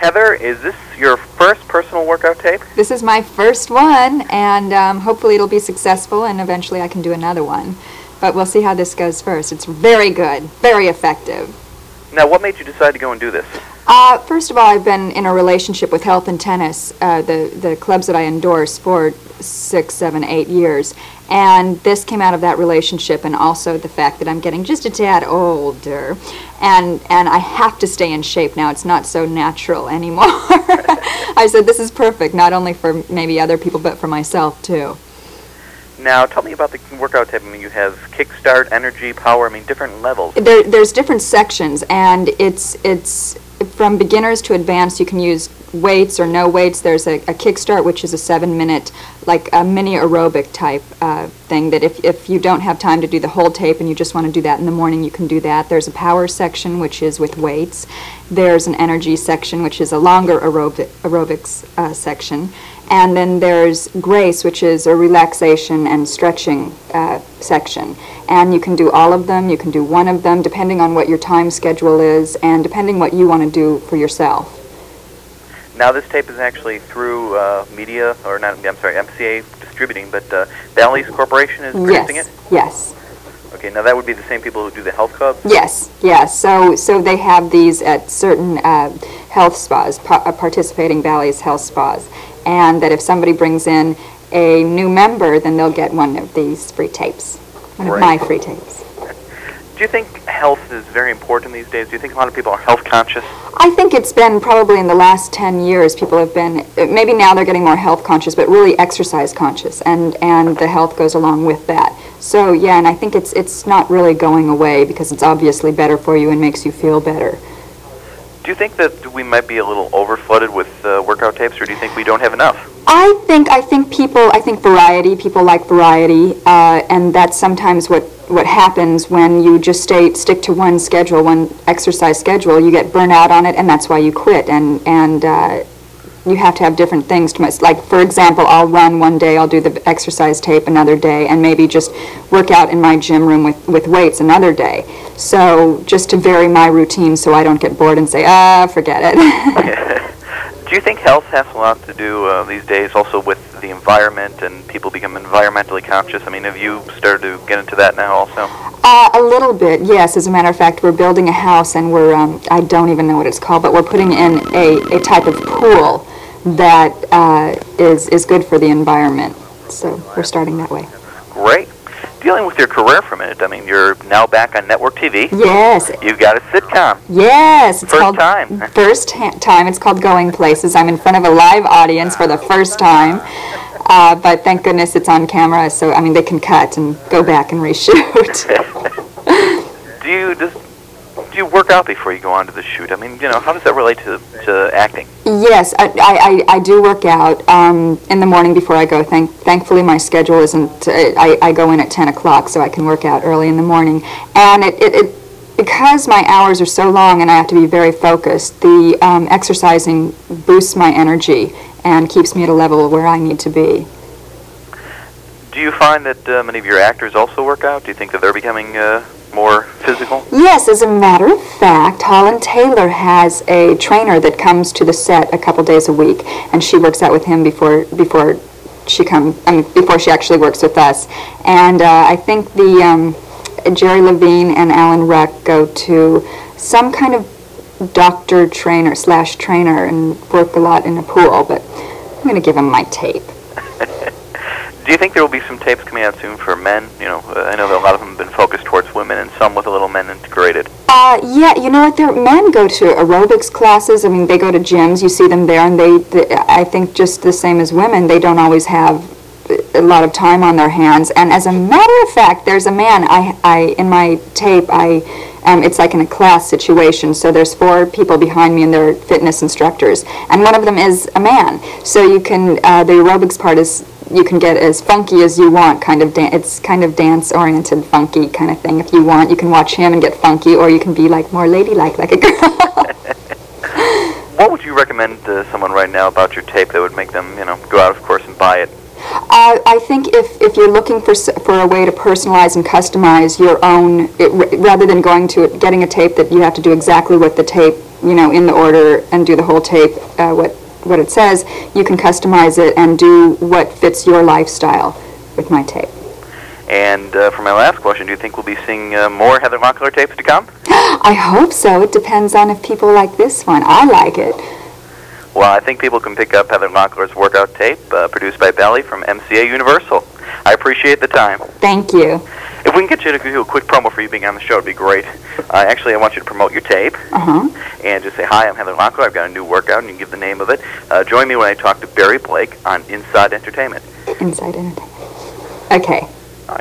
Heather, is this your first personal workout tape? This is my first one, and hopefully it'll be successful, and eventually I can do another one. But we'll see how this goes first. It's very good, very effective. Now, what made you decide to go and do this? First of all, I've been in a relationship with health and tennis, the clubs that I endorse, for 6, 7, 8 years. And this came out of that relationship, and also the fact that I'm getting just a tad older. And I have to stay in shape now. It's not so natural anymore. I said this is perfect, not only for maybe other people, but for myself too. Now, tell me about the workout tape. I mean, you have kickstart, energy, power, I mean, different levels. There's different sections, and it's from beginners to advanced. You can use weights or no weights. There's a kickstart, which is a 7-minute, like a mini aerobic type thing, that if you don't have time to do the whole tape and you just want to do that in the morning, you can do that. There's a power section, which is with weights. There's an energy section, which is a longer aerobics section. And then there's grace, which is a relaxation and stretching section. And you can do all of them, you can do one of them, depending on what your time schedule is and depending what you want to do for yourself. Now, this tape is actually through media, or not, I'm sorry, MCA Distributing, but Bally's Corporation is producing it? Yes. Okay, now that would be the same people who do the health club? Yes, yes. So they have these at certain health spas, participating Bally's health spas. And that if somebody brings in a new member, then they'll get one of these free tapes, one of my free tapes. Do you think health is very important these days? Do you think a lot of people are health conscious? I think it's been probably in the last 10 years people have been, maybe now they're getting more health conscious, but really exercise conscious, and the health goes along with that. So yeah, and I think it's not really going away because it's obviously better for you and makes you feel better. Do you think that we might be a little over-flooded with workout tapes, or do you think we don't have enough? I think variety. People like variety, and that's sometimes what happens when you just stick to one schedule, one exercise schedule. You get burnt out on it, and that's why you quit. And you have to have different things to like, for example, I'll run one day, I'll do the exercise tape another day, and maybe just work out in my gym room with weights another day. So just to vary my routine so I don't get bored and say, forget it. Do you think health has a lot to do these days also with the environment and people become environmentally conscious? I mean, have you started to get into that now also? A little bit, yes. As a matter of fact, we're building a house, and we're, I don't even know what it's called, but we're putting in a type of pool that is good for the environment. So we're starting that way. Great. Dealing with your career for a minute, I mean, you're now back on network TV. Yes. You've got a sitcom. Yes. It's First time. First time. It's called Going Places. I'm in front of a live audience for the first time. But thank goodness it's on camera, so, I mean, they can cut and go back and reshoot. Do you work out before you go on to the shoot? I mean, you know, how does that relate to acting? Yes, I do work out in the morning before I go. Thankfully, my schedule isn't, I go in at 10 o'clock, so I can work out early in the morning. And because my hours are so long and I have to be very focused, the exercising boosts my energy and keeps me at a level where I need to be. Do you find that many of your actors also work out? Do you think that they're becoming more physical? Yes, as a matter of fact, Holland Taylor has a trainer that comes to the set a couple days a week, and she works out with him before she actually works with us. And I think the Jerry Levine and Alan Ruck go to some kind of doctor trainer / trainer and work a lot in a pool, but I'm going to give him my tape. Do you think there will be some tapes coming out soon for men? You know, I know that a lot of them have been focused towards women and some with a little men integrated. Yeah, you know what, men go to aerobics classes. I mean, they go to gyms, you see them there, and I think just the same as women, they don't always have a lot of time on their hands. And as a matter of fact, there's a man, in my tape, it's like in a class situation, so there's 4 people behind me and they're fitness instructors, and one of them is a man. So you can, the aerobics part is, you can get as funky as you want, it's kind of dance-oriented, funky kind of thing. If you want, you can watch him and get funky, or you can be like more ladylike, like a girl. What would you recommend to someone right now about your tape that would make them, you know, go out, of course, and buy it? I think if you're looking for a way to personalize and customize your own, rather than getting a tape that you have to do exactly what the tape in the order and do the whole tape, what it says, you can customize it and do what fits your lifestyle with my tape. And for my last question, do you think we'll be seeing more Heather Locklear tapes to come? I hope so. It depends on if people like this one. I like it. Well, I think people can pick up Heather Locklear's workout tape, produced by Belly from MCA Universal. I appreciate the time. Thank you. If we can get you to do a quick promo for you being on the show, it'd be great. Actually, I want you to promote your tape and just say, hi, I'm Heather Locklear. I've got a new workout, and you can give the name of it. Join me when I talk to Barry Blake on Inside Entertainment. Inside Entertainment. Okay.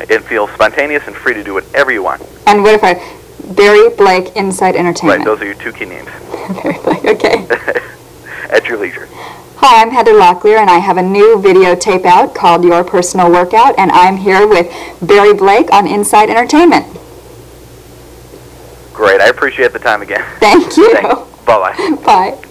And feel spontaneous and free to do whatever you want. And what if Barry Blake, Inside Entertainment? Right, those are your two key names. Barry Blake, okay. At your leisure. Hi, I'm Heather Locklear, and I have a new videotape out called Your Personal Workout, and I'm here with Barry Blake on Inside Entertainment. Great. I appreciate the time again. Thank you. Thanks. Bye-bye. Bye.